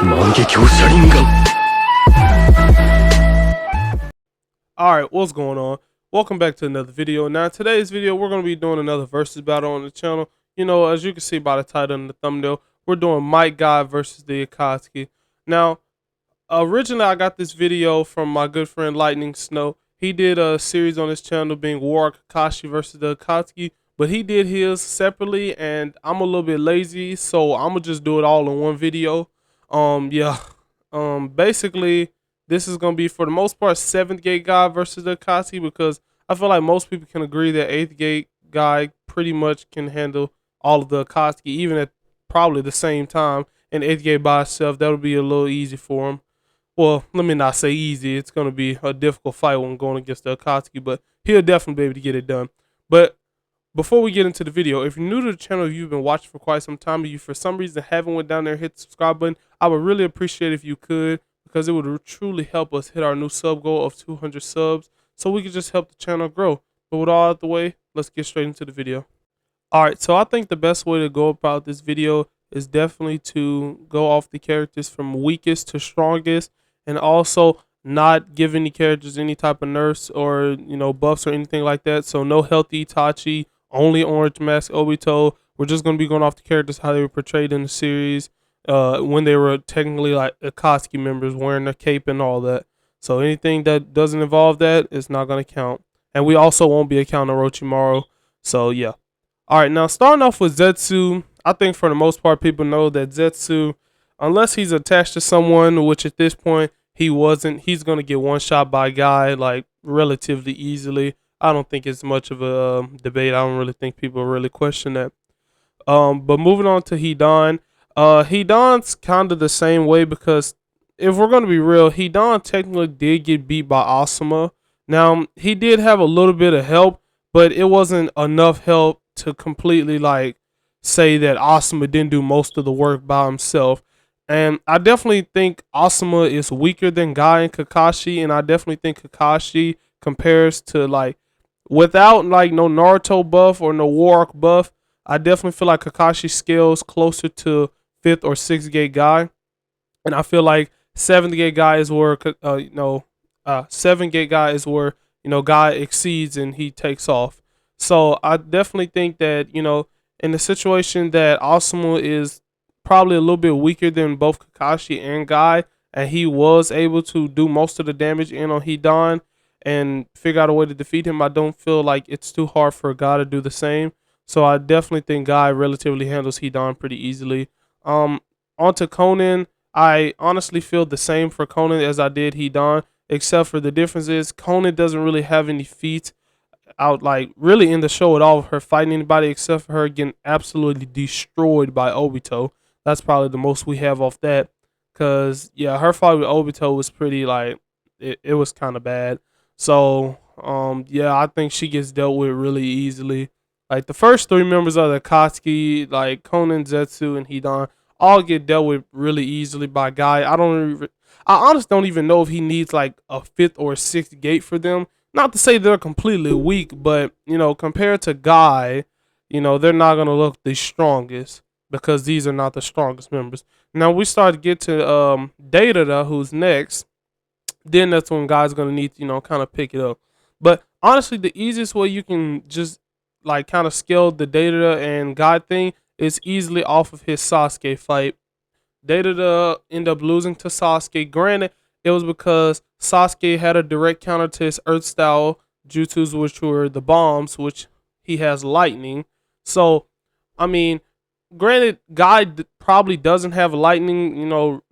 Alright, what's going on? Welcome back to another video. Now, in today's video, we're going to be doing another versus battle on the channel. You know, as you can see by the title and the thumbnail, we're doing Guy versus the Akatsuki. Now, originally, I got this video from my good friend Lightning Snow. He did a series on his channel being War Kakashi versus the Akatsuki, but he did his separately, and I'm a little bit lazy, so I'm gonna just do it all in one video. Basically, this is gonna be for the most part 7th gate guy versus the Akatsuki, because I feel like most people can agree that 8th gate guy pretty much can handle all of the Akatsuki, even at probably the same time. And 8th gate by itself, that'll be a little easy for him. Well, let me not say easy. It's going to be a difficult fight when going against the Akatsuki, but he'll definitely be able to get it done. But before we get into the video, if you're new to the channel, if you've been watching for quite some time, and you for some reason haven't went down there and hit the subscribe button, I would really appreciate if you could, because it would truly help us hit our new sub goal of 200 subs, so we can just help the channel grow. But with all out the way, let's get straight into the video. Alright, so I think the best way to go about this video is definitely to go off the characters from weakest to strongest, and also not give any characters any type of nerfs or, you know, buffs or anything like that. So no healthy Hitachi, only orange mask Obito. We're just going to be going off the characters how they were portrayed in the series when they were technically like Akatsuki members wearing a cape and all that. So anything that doesn't involve that is not going to count. And we also won't be accounting Orochimaru. So yeah. Alright, now starting off with Zetsu, I think for the most part people know that Zetsu, unless he's attached to someone, which at this point he wasn't, he's going to get one shot by Guy like relatively easily. I don't think it's much of a debate. I don't really think people really question that. But moving on to Hedon. Hedon's kind of the same way, because if we're going to be real, Hedon technically did get beat by Asuma. Now, he did have a little bit of help, but it wasn't enough help to completely like say that Asuma didn't do most of the work by himself. And I definitely think Asuma is weaker than Guy and Kakashi, and I definitely think Kakashi compares to like, without like no Naruto buff or no War Arc buff, I definitely feel like Kakashi scales closer to 5th or 6th gate Guy. And I feel like 7th gate Guy is where 7th gate Guy is where, you know, Guy exceeds and he takes off. So I definitely think that, you know, in the situation that Asuma is probably a little bit weaker than both Kakashi and Guy, and he was able to do most of the damage in on Hedon and figure out a way to defeat him, I don't feel like it's too hard for Guy to do the same. So I definitely think Guy relatively handles Hedon pretty easily. Onto Conan, I honestly feel the same for Conan as I did Hedon, except for the difference is Conan doesn't really have any feats out like really in the show at all of her fighting anybody, except for her getting absolutely destroyed by Obito. That's probably the most we have off that, because yeah, her fight with Obito was pretty like it was kind of bad. So yeah, I think she gets dealt with really easily. Like the first 3 members of the Akatsuki, like Conan, Zetsu, and Hedon, all get dealt with really easily by Guy. I honestly don't even know if he needs like a 5th or 6th gate for them. Not to say they're completely weak, but, you know, compared to Guy, you know, they're not going to look the strongest, because these are not the strongest members. Now we start to get to Data, who's next. Then that's when Guy's going to need to, you know, kind of pick it up. But honestly, the easiest way you can just like kind of scale the Data and Guy thing is easily off of his Sasuke fight. Data ended up losing to Sasuke. Granted, it was because Sasuke had a direct counter to his Earth style jutsus, which were the bombs, which he has lightning. So, I mean, granted, Guy probably doesn't have lightning. You know,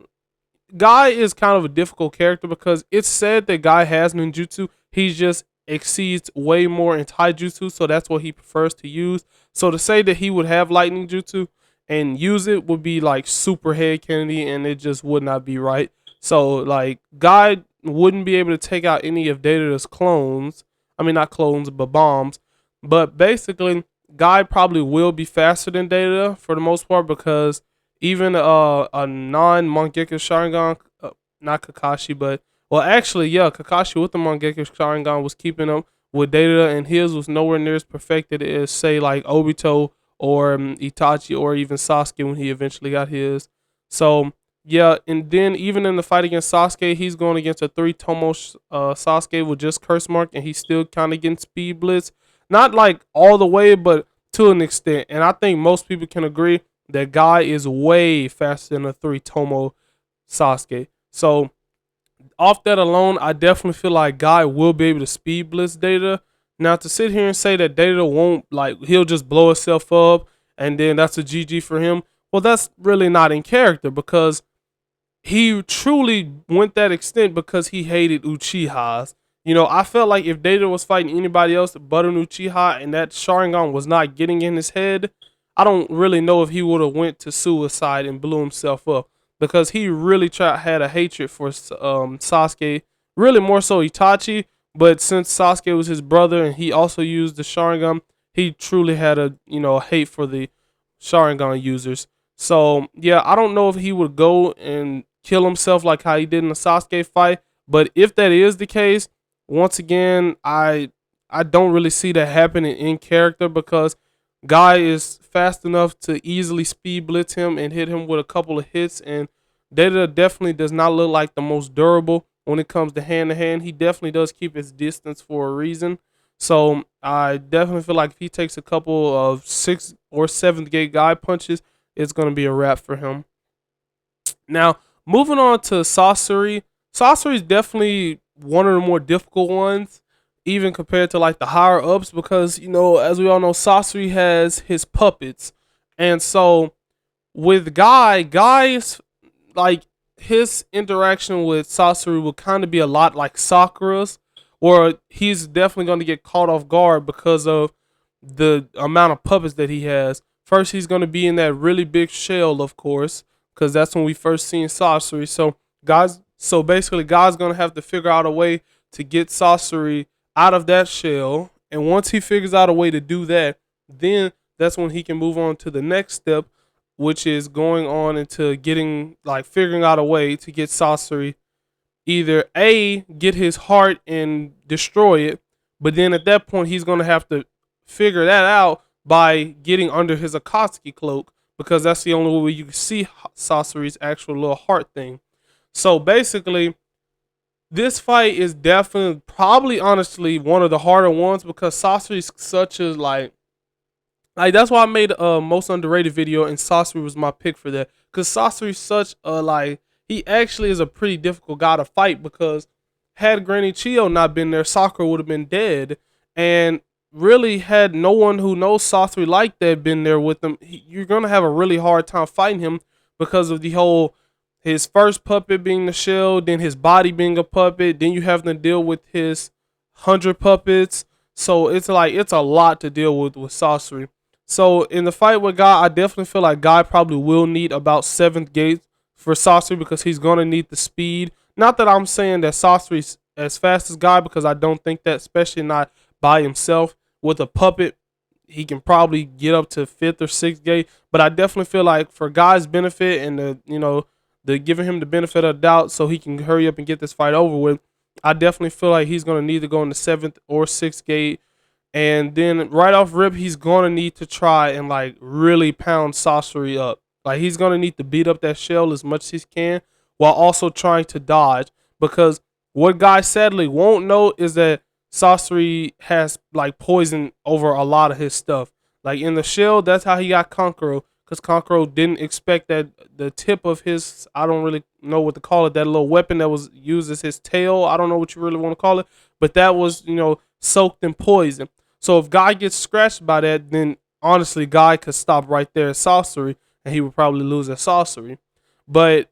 Guy is kind of a difficult character because it's said that Guy has ninjutsu. He just exceeds way more in taijutsu, so that's what he prefers to use. So to say that he would have lightning jutsu and use it would be like super head candy, and it just would not be right. So like Guy wouldn't be able to take out any of Data's clones. I mean, not clones, but bombs. But basically, Guy probably will be faster than Data for the most part, because even a non-Mangekyo Sharingan, not Kakashi, but well, actually, yeah, Kakashi with the Mangekyo Sharingan was keeping up with Data, and his was nowhere near as perfected as say like Obito or Itachi or even Sasuke when he eventually got his. So Yeah, and then even in the fight against Sasuke, he's going against a three Tomo Sasuke with just curse mark, and he's still kind of getting speed blitz. Not like all the way, but to an extent. And I think most people can agree that Guy is way faster than a three Tomo Sasuke. So off that alone, I definitely feel like Guy will be able to speed blitz Data. Now to sit here and say that Data won't, like, he'll just blow himself up and then that's a GG for him. Well, that's really not in character because he truly went that extent because he hated Uchihas. You know, I felt like if Data was fighting anybody else but an Uchiha and that Sharingan was not getting in his head, I don't really know if he would have went to suicide and blew himself up because he really had a hatred for Sasuke, really more so Itachi. But since Sasuke was his brother and he also used the Sharingan, he truly had a hate for the Sharingan users. So yeah, I don't know if he would go and kill himself like how he did in the Sasuke fight. But if that is the case, once again, I don't really see that happening in character because Guy is fast enough to easily speed blitz him and hit him with a couple of hits. And Data definitely does not look like the most durable when it comes to hand. He definitely does keep his distance for a reason. So I definitely feel like if he takes a couple of 6th or 7th gate Guy punches, it's going to be a wrap for him. Now, moving on to Sorcery. Sorcery is definitely one of the more difficult ones, even compared to like the higher ups, because as we all know, Sorcery has his puppets, and so with Guy's like his interaction with Sorcery will kind of be a lot like Sakura's, or he's definitely going to get caught off guard because of the amount of puppets that he has. First, he's going to be in that really big shell, of course, because that's when we first seen Sorcery. So basically, God's going to have to figure out a way to get Sorcery out of that shell. And once he figures out a way to do that, then that's when he can move on to the next step, which is going on into figuring out a way to get Sorcery either A, get his heart and destroy it, but then at that point he's gonna have to figure that out by getting under his Akatsuki cloak because that's the only way you can see Sasori's actual little heart thing. So basically, this fight is definitely, probably, honestly, one of the harder ones because Sasori's such a like that's why I made a most underrated video and Sasori was my pick for that because Sasori's such a he actually is a pretty difficult guy to fight because had Granny Chio not been there, Sakura would have been dead. And really, had no one who knows Sasori like that been there with him, you're gonna have a really hard time fighting him because of the whole his first puppet being the shell, then his body being a puppet, then you have to deal with his 100 puppets. So it's a lot to deal with Sasori. So in the fight with Guy, I definitely feel like Guy probably will need about 7th gate for Sasori because he's gonna need the speed. Not that I'm saying that Sasori's as fast as Guy because I don't think that, especially not by himself. With a puppet, he can probably get up to 5th or 6th gate. But I definitely feel like for Guy's benefit and the giving him the benefit of the doubt so he can hurry up and get this fight over with, I definitely feel like he's gonna need to go in the 7th or 6th gate. And then right off rip, he's gonna need to try and really pound Sasori up. Like he's gonna need to beat up that shell as much as he can while also trying to dodge. Because what Guy sadly won't know is that Sasori has poison over a lot of his stuff. Like in the shell, that's how he got Kankuro. Because Kankuro didn't expect that the tip of his, I don't really know what to call it, that little weapon that was used as his tail. I don't know what you really want to call it. But that was, soaked in poison. So if Guy gets scratched by that, then honestly, Guy could stop right there at Sorcery, and he would probably lose at Sorcery. But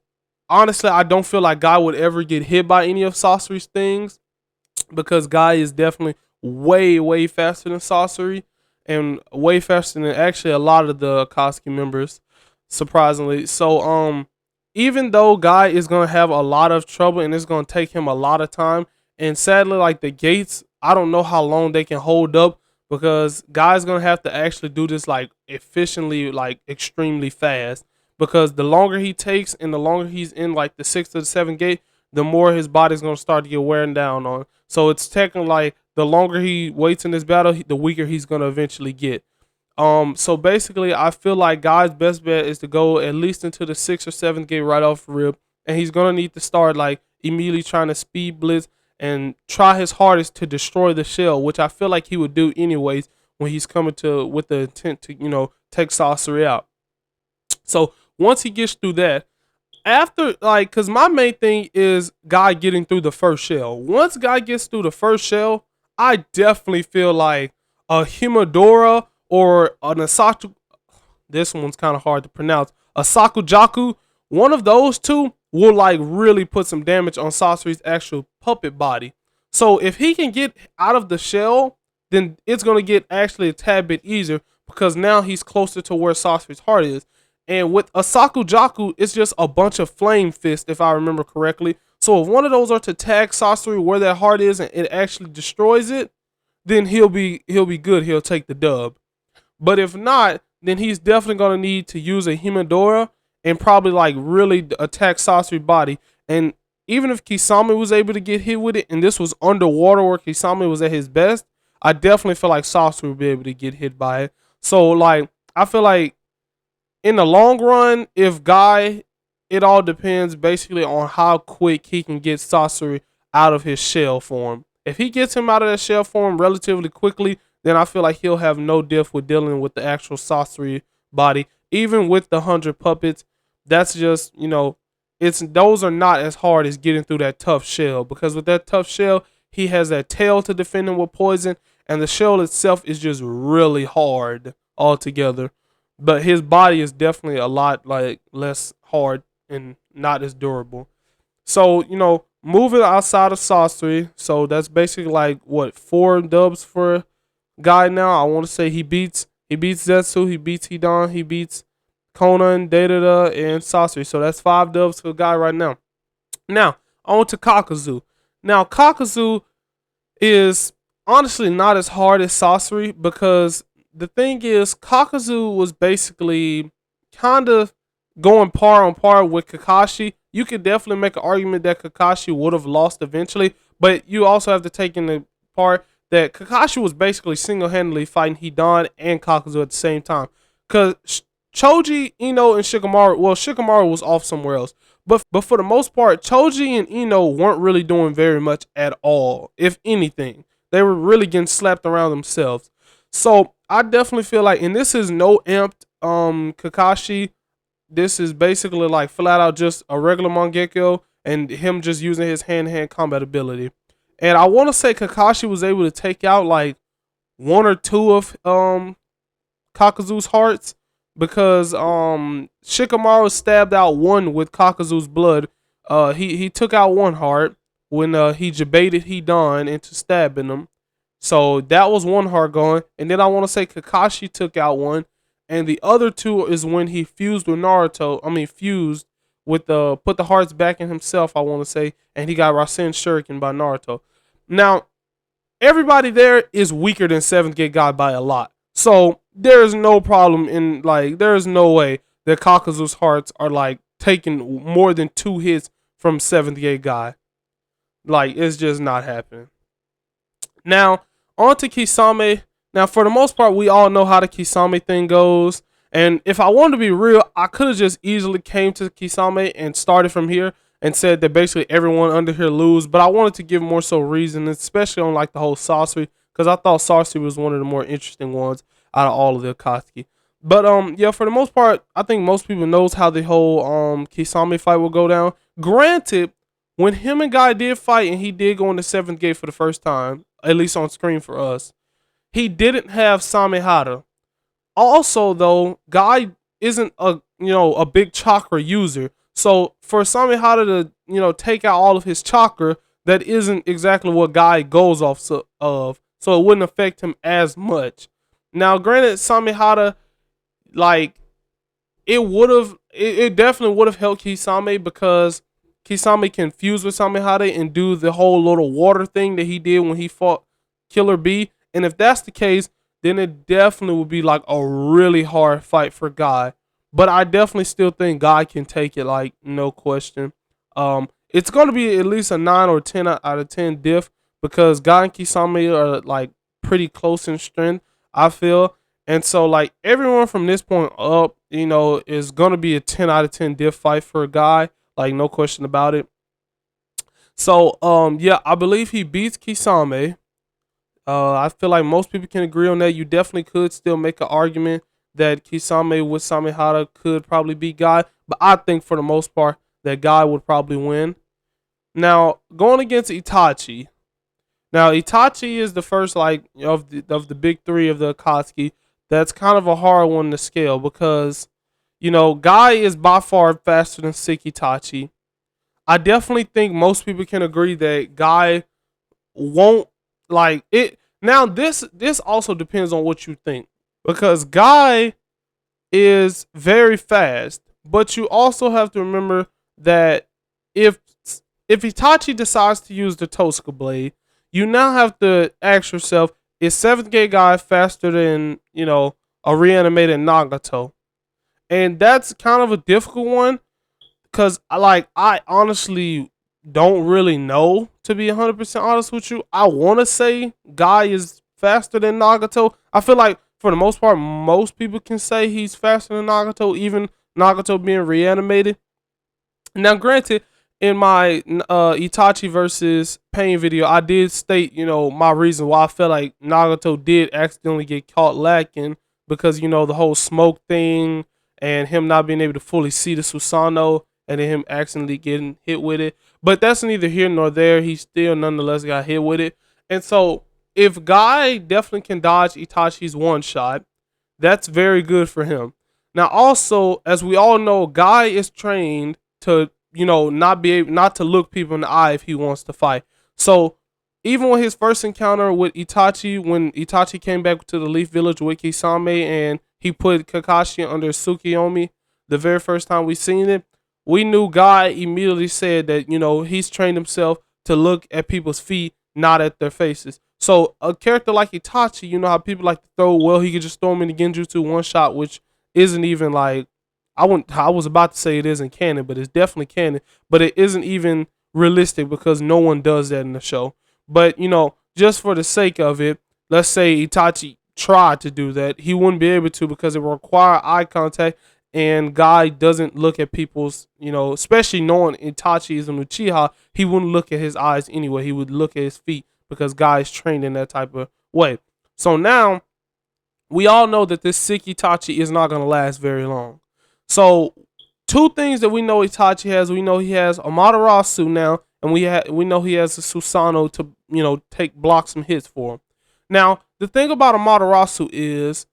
honestly, I don't feel like Guy would ever get hit by any of Sorcery's things because Guy is definitely way, way faster than Sorcery and way faster than actually a lot of the Akatsuki members, surprisingly. So, even though Guy is going to have a lot of trouble and it's going to take him a lot of time, and sadly, the gates, I don't know how long they can hold up because Guy's gonna have to actually do this efficiently, extremely fast. Because the longer he takes and the longer he's in the 6th or the 7th gate, the more his body's gonna start to get wearing down on. So it's technically the longer he waits in this battle, the weaker he's gonna eventually get. So basically, I feel like Guy's best bet is to go at least into the 6th or 7th gate right off rip, and he's gonna need to start like immediately trying to speed blitz and try his hardest to destroy the shell, which I feel like he would do anyways when he's coming to with the intent to take sorcery out. So once he gets through that, after like, cause my main thing is Guy getting through the first shell. Once Guy gets through the first shell, I definitely feel like a Himodora or an Asatu. This one's kind of hard to pronounce. A Sakujaku. One of those two will like really put some damage on Sasori's actual puppet body. So if he can get out of the shell, then it's gonna get actually a tad bit easier because now he's closer to where Sasori's heart is. And with a Sakujaku, it's just a bunch of flame fists, if I remember correctly. So if one of those are to tag Sasori where that heart is and it actually destroys it, then he'll be good. He'll take the dub. But if not, then he's definitely gonna need to use a Himodora and probably like really attack Sasori's body. And even if Kisame was able to get hit with it, and this was underwater where Kisame was at his best, I definitely feel like Sasori would be able to get hit by it. So like I feel like in the long run, if Guy, it all depends basically on how quick he can get Sasori out of his shell form. If he gets him out of that shell form relatively quickly, then I feel like he'll have no diff with dealing with the actual Sasori body. Even with the 100 puppets, that's just, it's those are not as hard as getting through that tough shell. Because with that tough shell, he has that tail to defend him with poison, and the shell itself is just really hard altogether. But his body is definitely a lot like less hard and not as durable. So, moving outside of Sasori, so that's basically like what, 4 dubs for Guy now. I want to say he beats Zetsu, he beats Hedon, he beats Conan, Data, and Sasori. So that's 5 dubs for Guy right now. Now, on to Kakuzu. Now, Kakuzu is honestly not as hard as Sasori because the thing is, Kakuzu was basically kind of going par on par with Kakashi. You could definitely make an argument that Kakashi would have lost eventually, but you also have to take into part that Kakashi was basically single-handedly fighting Hedon and Kakuzu at the same time. Because Choji, Ino, and Shikamaru, well, Shikamaru was off somewhere else. But for the most part, Choji and Ino weren't really doing very much at all, if anything. They were really getting slapped around themselves. So I definitely feel like, and this is no amped Kakashi. This is basically like flat out just a regular Mangekyo and him just using his hand-to-hand combat ability. And I want to say Kakashi was able to take out like 1 or 2 of Kakuzu's hearts because Shikamaru stabbed out 1 with Kakuzu's blood. He took out 1 heart when he jebaited Hedon into stabbing him. So that was 1 heart gone. And then I want to say Kakashi took out 1. And the other 2 is when he fused with Naruto. Fused with put the hearts back in himself, I want to say. And he got Rasen Shuriken by Naruto. Now, everybody there is weaker than 7th Gate Guy by a lot. So there's no problem in there's no way that Kakuzu's hearts are like taking more than 2 hits from 7th Gate Guy. Like, it's just not happening. Now, on to Kisame. Now, for the most part, we all know how the Kisame thing goes. And if I wanted to be real, I could have just easily came to Kisame and started from here and said that basically everyone under here lose. But I wanted to give more so reason, especially on like the whole Sasori, because I thought Sasori was one of the more interesting ones out of all of the Akatsuki. But yeah, for the most part, I think most people knows how the whole Kisame fight will go down. Granted, when him and Guy did fight and he did go into 7th Gate for the first time, at least on screen for us, he didn't have Samehada. Also, though, Guy isn't a big chakra user. So for Samehada to take out all of his chakra, that isn't exactly what Guy goes off of. So it wouldn't affect him as much. Now, granted, Samehada, like, it definitely would have helped Kisame because Kisame can fuse with Samehada and do the whole little water thing that he did when he fought Killer B. And if that's the case, then it definitely would be like a really hard fight for Guy. But I definitely still think Guy can take it, like, no question. It's going to be at least a 9 or 10 out of 10 diff because Guy and Kisame are like pretty close in strength, I feel. And so like everyone from this point up, is gonna be a 10 out of 10 diff fight for a Guy, like no question about it. So yeah, I believe he beats Kisame. I feel like most people can agree on that. You definitely could still make an argument that Kisame with Samehada could probably beat Guy, but I think for the most part that Guy would probably win. Now going against Itachi. Now Itachi is the first like of the big three of the Akatsuki. That's kind of a hard one to scale because Guy is by far faster than Sick Itachi. I definitely think most people can agree that Guy won't like it. Now this also depends on what you think because Guy is very fast, but you also have to remember that if if Itachi decides to use the Tosca blade, you now have to ask yourself: is seventh grade Guy faster than a reanimated Nagato? And that's kind of a difficult one because I honestly don't really know, to be 100% honest with you. I want to say Guy is faster than Nagato. I feel like for the most part most people can say he's faster than Nagato, even Nagato being reanimated. Now granted, in my Itachi versus Pain video, I did state my reason why I felt like Nagato did accidentally get caught lacking because the whole smoke thing and him not being able to fully see the Susanoo and then him accidentally getting hit with it. But that's neither here nor there. He still nonetheless got hit with it. And so if Guy definitely can dodge Itachi's one shot, that's very good for him. Now also, as we all know, Guy is trained to not to look people in the eye if he wants to fight. So even with his first encounter with Itachi, when Itachi came back to the Leaf Village with Kisame and he put Kakashi under Tsukiyomi, the very first time we seen it, we knew Guy immediately said that he's trained himself to look at people's feet, not at their faces. So a character like Itachi, you know how people like to throw, well, he could just throw him in the Genjutsu one shot, which isn't even like, I was about to say it isn't canon, but it's definitely canon, but it isn't even realistic because no one does that in the show. But just for the sake of it, let's say Itachi tried to do that, he wouldn't be able to because it would require eye contact, and Guy doesn't look at people's, especially knowing Itachi is an Uchiha, he wouldn't look at his eyes anyway. He would look at his feet because Guy is trained in that type of way. So now we all know that this sick Itachi is not going to last very long. So two things that we know Itachi has: we know he has Amaterasu now, and we know he has a Susanoo to block some hits for him. Now the thing about Amaterasu is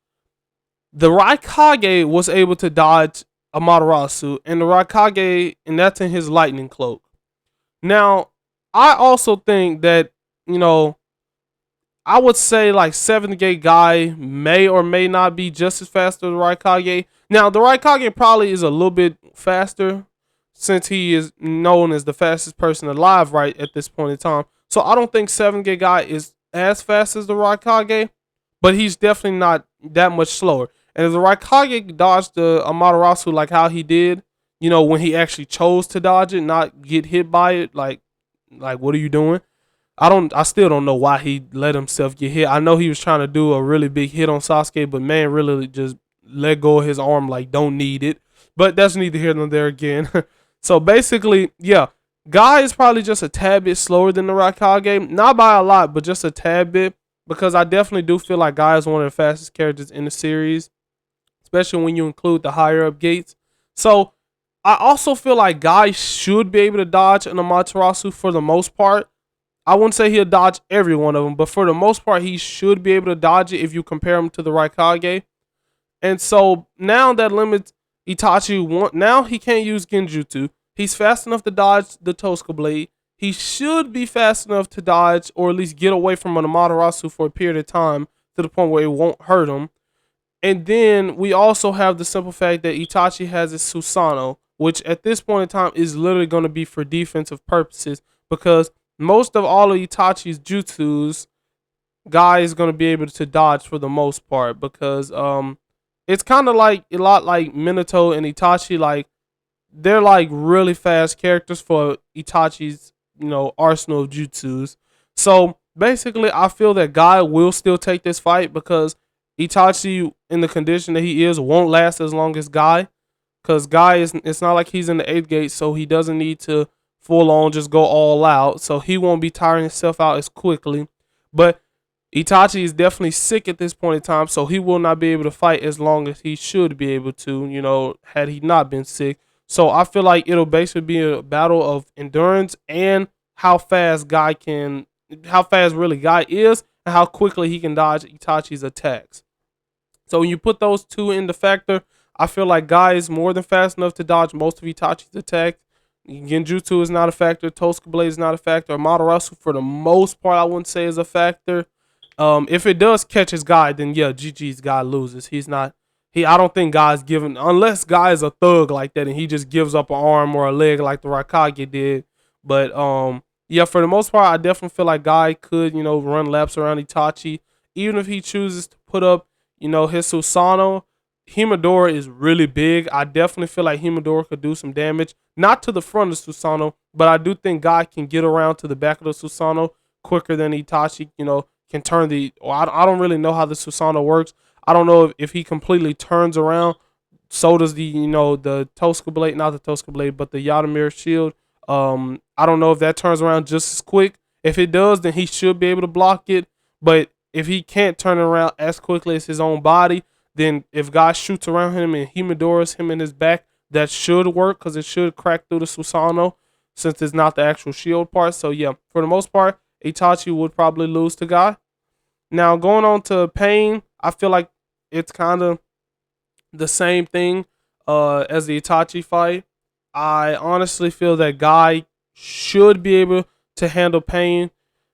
the Raikage was able to dodge Amaterasu, and the Raikage, and that's in his lightning cloak. Now I also think that I would say like 7th gate Guy may or may not be just as fast as the Raikage. Now the Raikage probably is a little bit faster since he is known as the fastest person alive right at this point in time. So I don't think 7th gate Guy is as fast as the Raikage, but he's definitely not that much slower. And if the Raikage dodged the Amaterasu like how he did, when he actually chose to dodge it, not get hit by it, like what are you doing? I still don't know why he let himself get hit. I know he was trying to do a really big hit on Sasuke, but man really just let go of his arm like don't need it. But that's neither here nor there again. So basically, yeah, Guy is probably just a tad bit slower than the Raikage. Not by a lot, but just a tad bit. Because I definitely do feel like Guy is one of the fastest characters in the series, especially when you include the higher up gates. So I also feel like Guy should be able to dodge an Amaterasu for the most part. I wouldn't say he'll dodge every one of them, but for the most part, he should be able to dodge it if you compare him to the Raikage. And so now that limits Itachi. Now he can't use Genjutsu. He's fast enough to dodge the Tosca blade. He should be fast enough to dodge or at least get away from an Amaterasu for a period of time to the point where it won't hurt him. And then we also have the simple fact that Itachi has his Susanoo, which at this point in time is literally going to be for defensive purposes because most of all of Itachi's jutsus, Guy is going to be able to dodge for the most part because it's kind of like a lot like Minato and Itachi. Like they're like really fast characters for Itachi's arsenal of jutsus. So basically, I feel that Guy will still take this fight because Itachi in the condition that he is won't last as long as Guy, because Guy is, it's not like he's in the eighth gate, so he doesn't need to full on just go all out, so he won't be tiring himself out as quickly. But Itachi is definitely sick at this point in time, so he will not be able to fight as long as he should be able to, had he not been sick. So I feel like it'll basically be a battle of endurance and how fast really Guy is, and how quickly he can dodge Itachi's attacks. So when you put those two into factor, I feel like Guy is more than fast enough to dodge most of Itachi's attacks. Genjutsu is not a factor. Tosuke Blade is not a factor. Amaterasu, for the most part, I wouldn't say is a factor. If it does catch his Guy, then yeah, GG's Guy loses. He's not. I don't think Guy's given, unless Guy is a thug like that and he just gives up an arm or a leg like the Raikage did. But yeah, for the most part, I definitely feel like Guy could, run laps around Itachi, even if he chooses to put up, his Susanoo. Himadora is really big. I definitely feel like Himadora could do some damage. Not to the front of Susanoo, but I do think Guy can get around to the back of the Susanoo quicker than Itachi, can turn the. I don't really know how the Susanoo works. I don't know if he completely turns around. So does the Tosuke Blade, not the Tosuke Blade, but the Yadamir shield. I don't know if that turns around just as quick. If it does, then he should be able to block it. But if he can't turn around as quickly as his own body, then if Guy shoots around him and Himadora's him in his back, that should work because it should crack through the Susanoo since it's not the actual shield part. So yeah, for the most part, Itachi would probably lose to Guy. Now going on to Pain, I feel like it's kind of the same thing as the Itachi fight. I honestly feel that Guy should be able to handle Pain.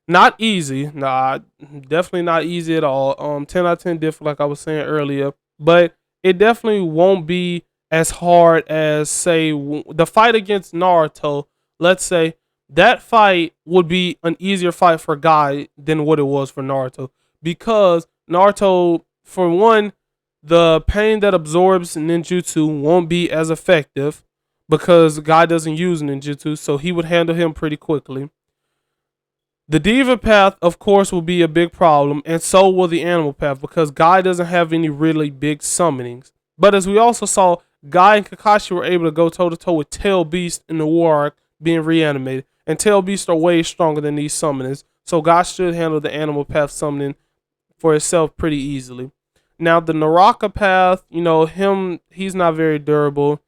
Not easy. Nah, definitely not easy at all. 10 out of 10 different, like I was saying earlier. But it definitely won't be as hard as, say, the fight against Naruto. Let's say that fight would be an easier fight for Guy than what it was for Naruto. Because Naruto, for one, the pain that absorbs ninjutsu won't be as effective because Guy doesn't use ninjutsu, so he would handle him pretty quickly. The diva path, of course, will be a big problem, and so will the animal path because Guy doesn't have any really big summonings. But as we also saw, Guy and Kakashi were able to go toe to toe with Tail Beast in the War Arc being reanimated, and Tail Beasts are way stronger than these summonings, so Guy should handle the animal path summoning for itself pretty easily. Now the Naraka path, he's not very durable.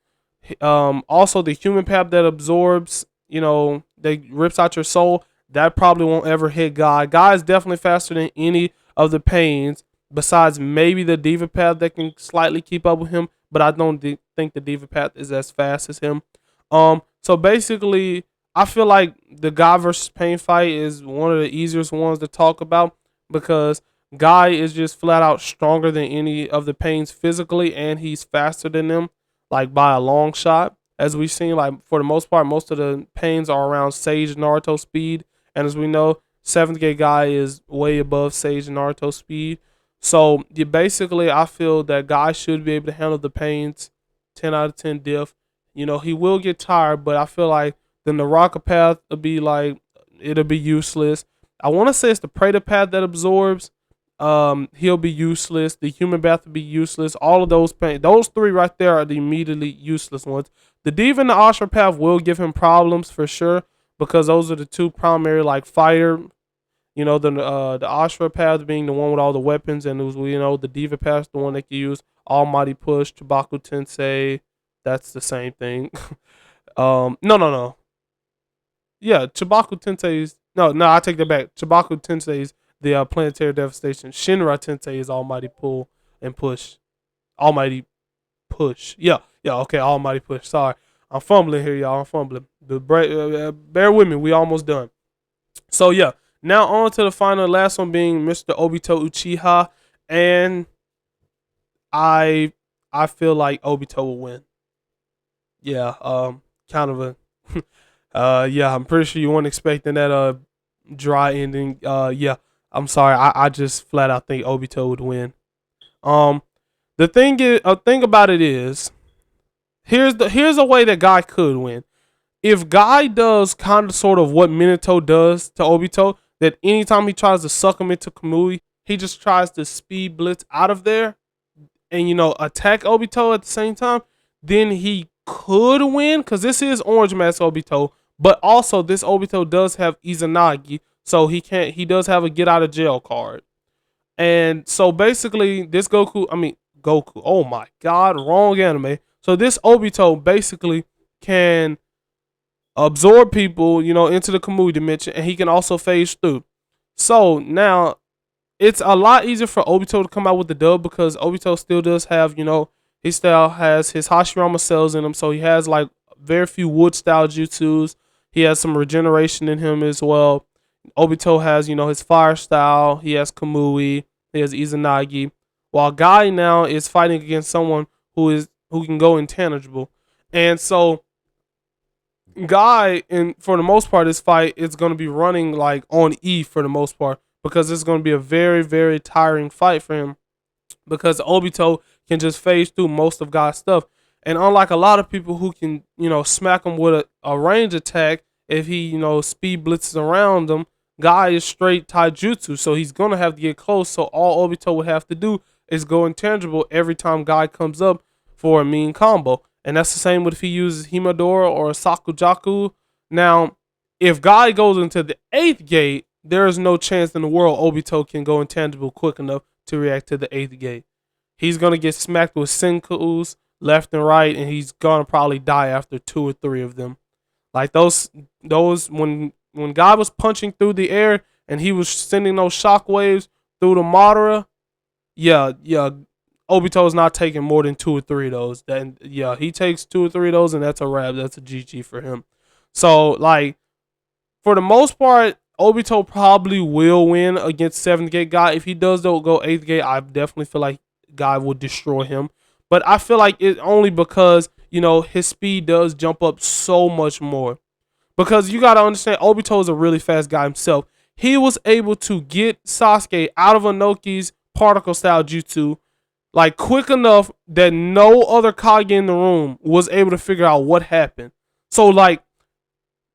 Also the human path that absorbs, that rips out your soul, that probably won't ever hit Guy. Guy is definitely faster than any of the pains, besides maybe the diva path that can slightly keep up with him, but I don't think the diva path is as fast as him. So basically, I feel like the Guy versus Pain fight is one of the easiest ones to talk about because Guy is just flat out stronger than any of the Pains physically, and he's faster than them, like by a long shot. As we've seen, like for the most part, most of the Pains are around Sage Naruto speed, and as we know, 7th grade Guy is way above Sage Naruto speed. So basically, I feel that Guy should be able to handle the Pains 10 out of 10 diff. He will get tired, but I feel like the Naraka path will be like, it'll be useless. I want to say it's the Preta path that absorbs. He'll be useless. The human path will be useless. All of those those three right there are the immediately useless ones. The Diva and the Ashra path will give him problems for sure because those are the two primary like fighter. The Ashra path being the one with all the weapons, and it was, the Diva path, the one that can use Almighty Push, Chibaku Tensei. That's the same thing. No. Yeah, Chibaku Tensei's no, I take that back. Chibaku Tensei's the Planetary Devastation. Shinra Tensei is Almighty Pull and Push. Almighty Push. Yeah, okay, Almighty Push. Sorry. I'm fumbling here, y'all. I'm fumbling. Bear with me. We almost done. So, yeah. Now on to the final, last one being Mr. Obito Uchiha. And I feel like Obito will win. Yeah, kind of a... yeah, I'm pretty sure you weren't expecting that dry ending. Yeah, I'm sorry. I just flat out think Obito would win. The thing about it is, here's a way that Guy could win. If Guy does kind of sort of what Minato does to Obito, that anytime he tries to suck him into Kamui, he just tries to speed blitz out of there and attack Obito at the same time, then he could win because this is Orange Mask Obito, but also this Obito does have Izanagi, so he does have a get out of jail card. And so basically this Goku, oh my god, wrong anime. So this Obito basically can absorb people, into the Kamui dimension, and he can also phase through. So now it's a lot easier for Obito to come out with the dub because Obito still does have, he still has his Hashirama cells in him, so he has like very few wood style jutsus. He has some regeneration in him as well. Obito has, his fire style. He has Kamui. He has Izanagi. While Guy now is fighting against someone who can go intangible, and so Guy, and for the most part, this fight is going to be running like on E for the most part because it's going to be a very, very tiring fight for him because Obito can just phase through most of Guy's stuff. And unlike a lot of people who can, smack him with a range attack, if he, speed blitzes around them, Guy is straight taijutsu, so he's going to have to get close. So all Obito would have to do is go intangible every time Guy comes up for a mean combo. And that's the same with if he uses Himadora or Sakujaku. Now, if Guy goes into the 8th gate, there is no chance in the world Obito can go intangible quick enough to react to the 8th gate. He's going to get smacked with Senkus left and right, and he's going to probably die after 2 or 3 of them. Like those when Guy was punching through the air and he was sending those shockwaves through the Madara, yeah, Obito is not taking more than 2 or 3 of those. Then he takes 2 or 3 of those, and that's a wrap. That's a GG for him. So like, for the most part, Obito probably will win against 7th gate Guy. If he does though go 8th gate, I definitely feel like Guy will destroy him. But I feel like it's only because his speed does jump up so much more. Because you gotta understand, Obito is a really fast guy himself. He was able to get Sasuke out of Inoki's particle style jutsu like quick enough that no other Kage in the room was able to figure out what happened. So like,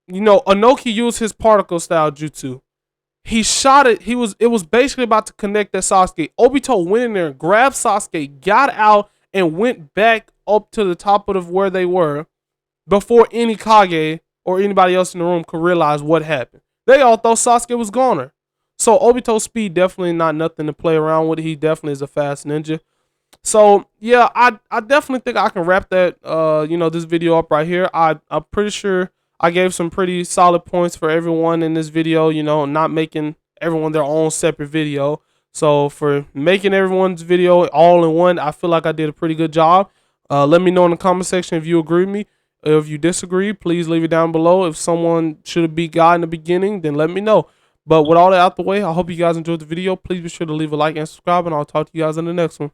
Inoki used his particle style jutsu. He shot it. It was basically about to connect that Sasuke. Obito went in there, grabbed Sasuke, got out, and went back up to the top of where they were before any Kage or anybody else in the room could realize what happened. They all thought Sasuke was goner. So Obito's speed definitely not nothing to play around with. He definitely is a fast ninja. So yeah, I definitely think I can wrap that this video up right here. I'm pretty sure I gave some pretty solid points for everyone in this video, not making everyone their own separate video. So for making everyone's video all in one, I feel like I did a pretty good job. Let me know in the comment section if you agree with me. If you disagree, please leave it down below. If someone should have beat God in the beginning, then let me know. But with all that out the way, I hope you guys enjoyed the video. Please be sure to leave a like and subscribe, and I'll talk to you guys in the next one.